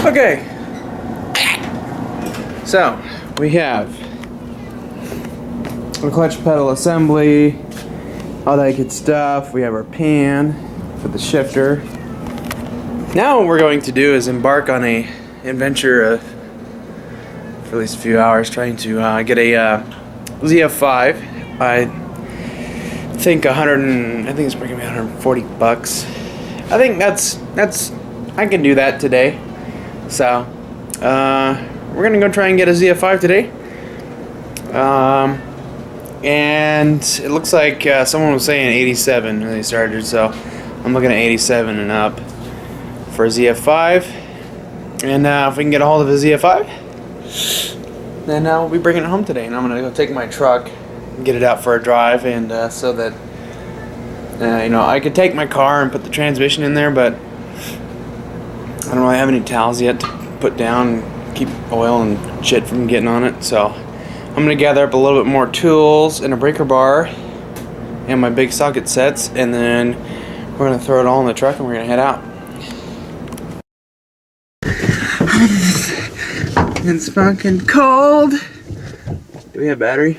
Okay, so we have the clutch pedal assembly, all that good stuff. We have our pan for the shifter. Now what we're going to do is embark on a adventure for at least a few hours, trying to get a ZF5. I think it's bringing me $140. I think that's I can do that today. So we're gonna go try and get a ZF5 today. And it looks like someone was saying 87 when they started, so I'm looking at 87 and up for a ZF5. And if we can get a hold of a ZF5, then we'll be bringing it home today. And I'm gonna go take my truck and get it out for a drive, and so that I could take my car and put the transmission in there, but I don't really have any towels yet to put down and keep oil and shit from getting on it. So I'm gonna gather up a little bit more tools and a breaker bar and my big socket sets, and then we're gonna throw it all in the truck and we're gonna head out. It's fucking cold. Do we have battery?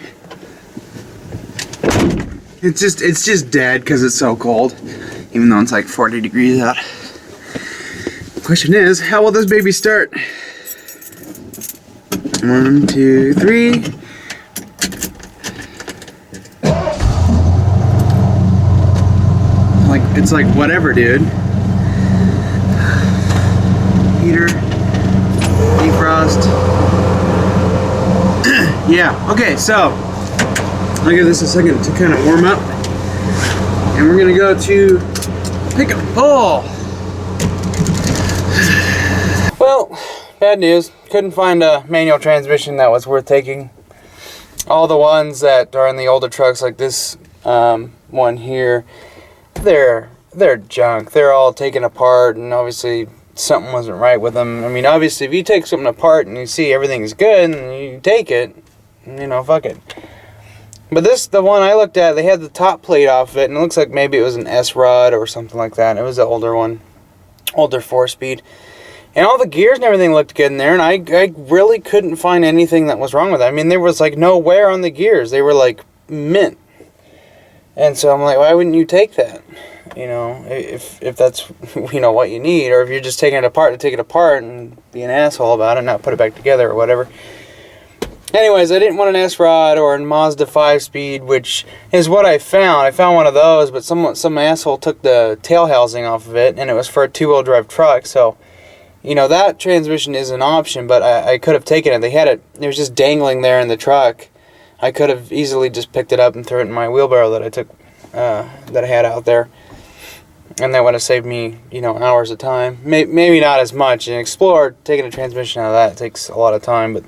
It's just dead because it's so cold, even though it's like 40 degrees out. Question is, how will this baby start? 1, 2, 3. It's like whatever, dude. Heater, defrost. Yeah. Okay, so I'll give this a second to kind of warm up, and we're gonna go to pick up. Oh. Well, bad news. Couldn't find a manual transmission that was worth taking. All the ones that are in the older trucks, like this one here, they're junk. They're all taken apart, and obviously something wasn't right with them. I mean, obviously, if you take something apart and you see everything's good and you take it, fuck it. But the one I looked at, they had the top plate off of it, and it looks like maybe it was an S-Rod or something like that. It was an older one, older 4-speed. And all the gears and everything looked good in there, and I really couldn't find anything that was wrong with it. I mean, there was like no wear on the gears. They were like mint. And so I'm like, why wouldn't you take that? If that's, what you need, or if you're just taking it apart to take it apart and be an asshole about it and not put it back together or whatever. Anyways, I didn't want an S-Rod or a Mazda 5-speed, which is what I found. I found one of those, but some asshole took the tail housing off of it, and it was for a 2-wheel drive truck, so that transmission is an option, but I could have taken it. It was just dangling there in the truck. I could have easily just picked it up and threw it in my wheelbarrow that I took, that I had out there. And that would have saved me, hours of time. Maybe not as much. In Explorer, taking a transmission out of that takes a lot of time, but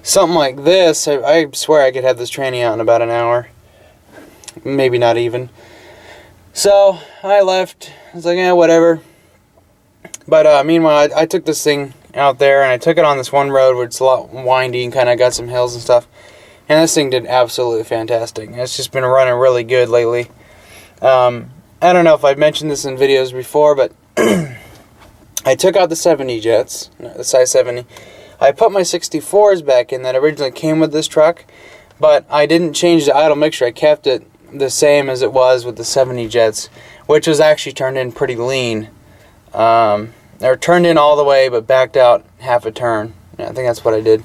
something like this, I swear I could have this tranny out in about an hour. Maybe not even. So, I left. I was like, whatever. But meanwhile, I took this thing out there, and I took it on this one road where it's a lot windy and kind of got some hills and stuff. And this thing did absolutely fantastic. It's just been running really good lately. I don't know if I've mentioned this in videos before, but I took out the 70 jets, the size 70. I put my 64s back in that originally came with this truck, but I didn't change the idle mixture. I kept it the same as it was with the 70 jets, which was actually turned in pretty lean. Or turned in all the way, but backed out half a turn. Yeah, I think that's what I did.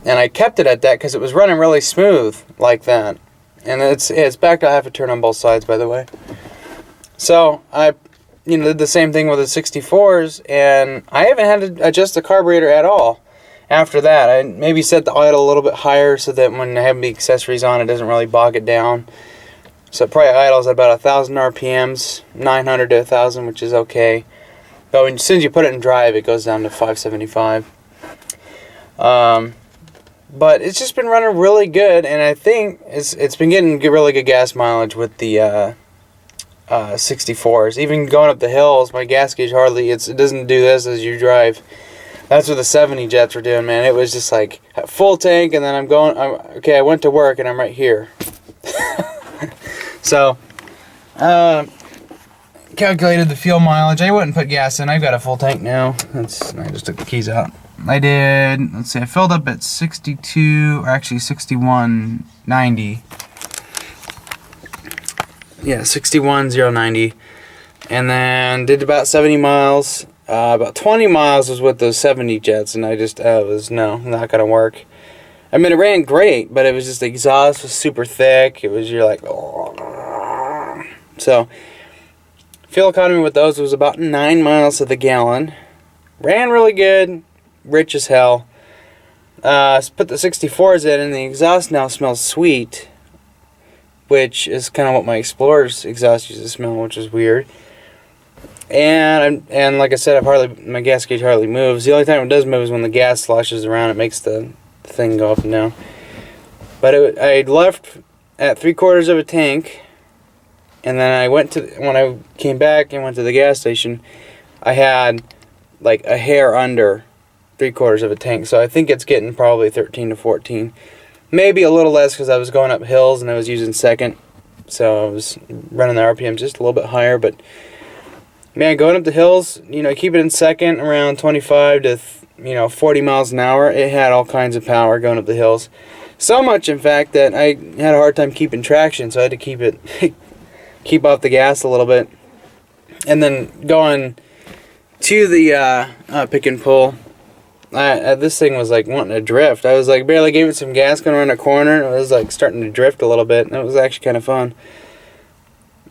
And I kept it at that because it was running really smooth like that. And it's backed out half a turn on both sides, by the way. So I did the same thing with the 64s, and I haven't had to adjust the carburetor at all after that. I maybe set the idle a little bit higher so that when I have the accessories on, it doesn't really bog it down. So it probably idles at about 1,000 RPMs, 900 to 1,000, which is okay. But as soon as you put it in drive, it goes down to 575. But it's just been running really good, and I think it's been getting really good gas mileage with the 64s. Even going up the hills, my gas gauge it doesn't do this as you drive. That's what the 70 jets were doing, man. It was just like full tank, and then I went to work, and I'm right here. So, kind calculated the fuel mileage. I wouldn't put gas in. I've got a full tank now. I just took the keys out. I did, let's see, I filled up at 62, or actually 61.90. Yeah, 61,090. And then did about 70 miles. About 20 miles was with those 70 jets, and I just, was, no, not going to work. I mean, it ran great, but it was just, the exhaust was super thick. It was, you're like, oh. So, fuel economy with those was about 9 miles to the gallon. Ran really good. Rich as hell. Put the 64s in, and the exhaust now smells sweet, which is kind of what my Explorer's exhaust used to smell, which is weird. And like I said, my gas gauge hardly moves. The only time it does move is when the gas sloshes around. It makes the thing go up and down. But I left at 3/4 of a tank, and then when I came back and went to the gas station, I had like a hair under 3/4 of a tank. So I think it's getting probably 13 to 14. Maybe a little less because I was going up hills and I was using second. So I was running the RPM just a little bit higher. But man, going up the hills, keep it in second around 25 to 40 miles an hour. It had all kinds of power going up the hills. So much, in fact, that I had a hard time keeping traction. So I had to keep off the gas a little bit. And then going to the pick and pull, this thing was like wanting to drift. I was like barely gave it some gas going around a corner, and it was like starting to drift a little bit, and it was actually kind of fun.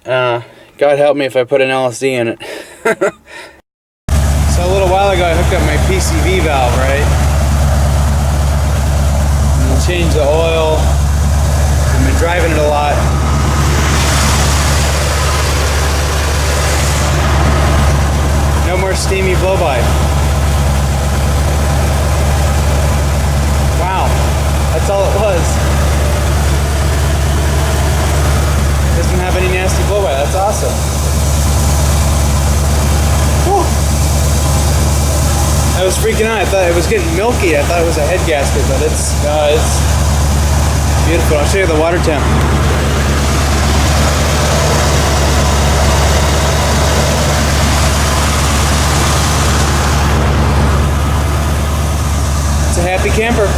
God help me if I put an LSD in it. So a little while ago I hooked up my PCV valve, right? And changed the oil. I've been driving it a lot. No more steamy blow-by. That's all it was. Doesn't have any nasty blow-by. That's awesome. Whew. I was freaking out. I thought it was getting milky. I thought it was a head gasket, but it's beautiful. I'll show you the water temp. It's a happy camper.